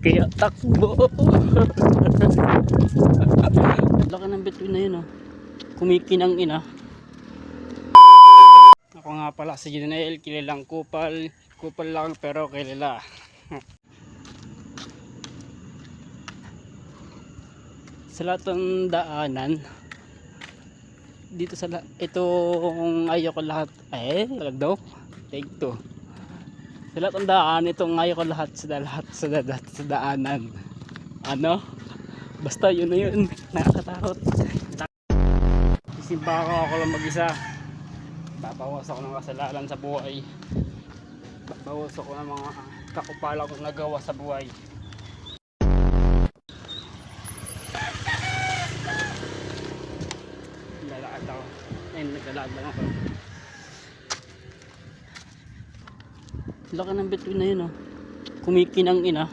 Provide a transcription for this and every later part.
Kaya takbo. Laki ng bituin na yun, oh. Kumikinang ina. Ako nga pala si Junel, kilalang kupal. Kupal lang pero kilala. Sa lahat ng daanan dito sa itong ayaw ko lahat talag daw take two. Sa lahat ng daan itong ayaw ko lahat sa daanan ano basta yun na yun, nakakatakot. Isimba ako lang mag-isa, babawas ako ng kasalanan sa buhay, babawas ako ng mga kakupala kong nagawa sa buhay. Naglalakad lang ako. Laki ng bituin na yun, oh. Kumikinang ina.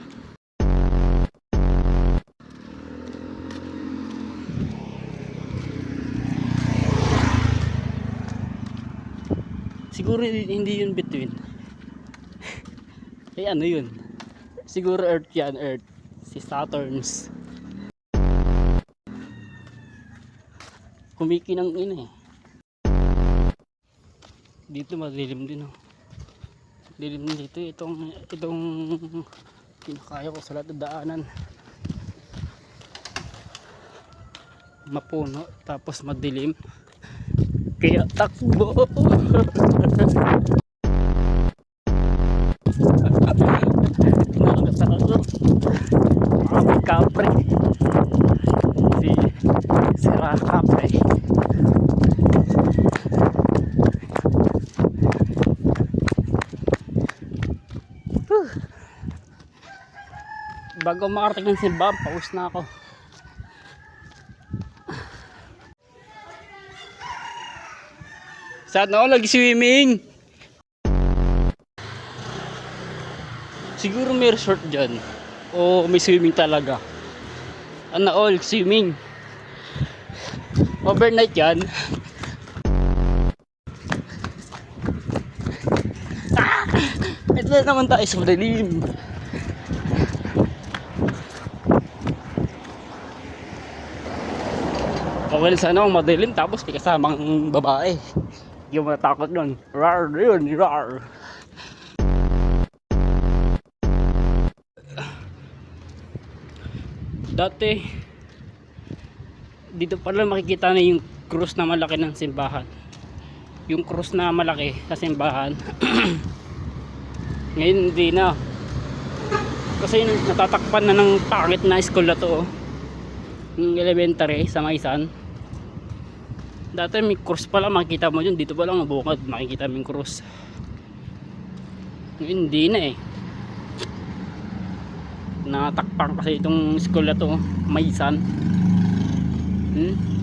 Siguro hindi yun bituin. Ano yun? Siguro Earth yan, Earth. Si Saturn's. Kumikinang ina eh. Dito madilim din, oh. Dilim din dito. Itong kinakaya ko sa lahat ng daanan. Mapuno tapos madilim. Kaya takbo. Nakakatakot. Mga kapre. Si Rakapre. Bago makarating ng simbahan, pawis na ako. Saan ako nag-swimming? Siguro may resort dyan. O may swimming talaga. Ano all, swimming. Overnight yan. Ito na naman tayo sa madilim. Okay sana akong madilim tapos may kasamang babae. Yung matakot nun. Rar yun, rar. Dati dito pala makikita na yung krus na malaki ng simbahan. Yung krus na malaki sa simbahan. Ngayon hindi na. Kasi natatakpan na ng pangit na school na to, oh. Yung elementary sa Maisan. Dati may krus pala makikita mo yun. Dito pa lang nabukad makikita mo yung krus. Ngayon hindi na eh. Natakpan kasi itong school na to, Maisan.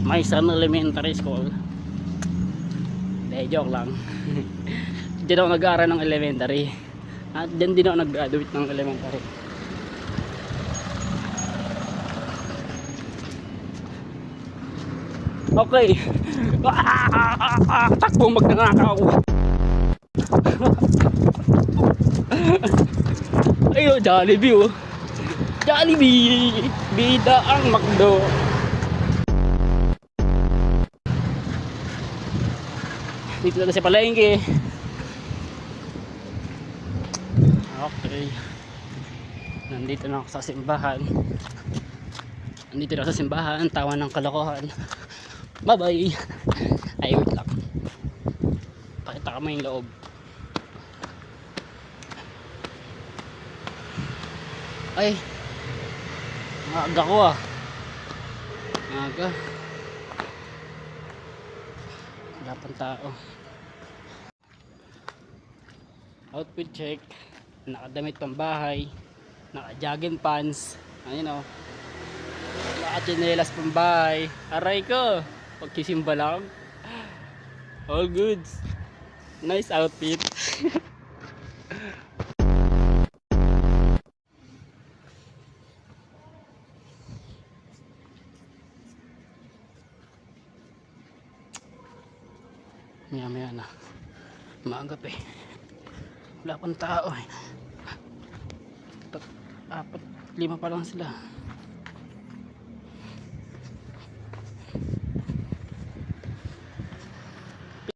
Maisan Elementary School. Joke lang. Diyan ako nag-aaral ng elementary. At diyan din ako nag-graduate ng elementary. Okay. Takbo magnanakaw. Ayo, Jollibee, oh. Jollibee, bida ang McDo. Dito na sa palengke. Okay. Nandito na ako sa simbahan. Nandito na ako sa simbahan. Tawa ng kalokohan. Bye bye. Ay, wait lang. Pakita ka mo yung loob. Ay, maaga ko ah. Maaga. Wala pang tao. Outfit check. Nakadamit pang bahay. Naka-jogging pants. Ayun o. Naka-chinelas pang bahay. Aray ko. Pagkisimba lang. All goods. Nice outfit. Maya na. Maagap eh. Wala pang tao eh. apat, lima pa lang sila.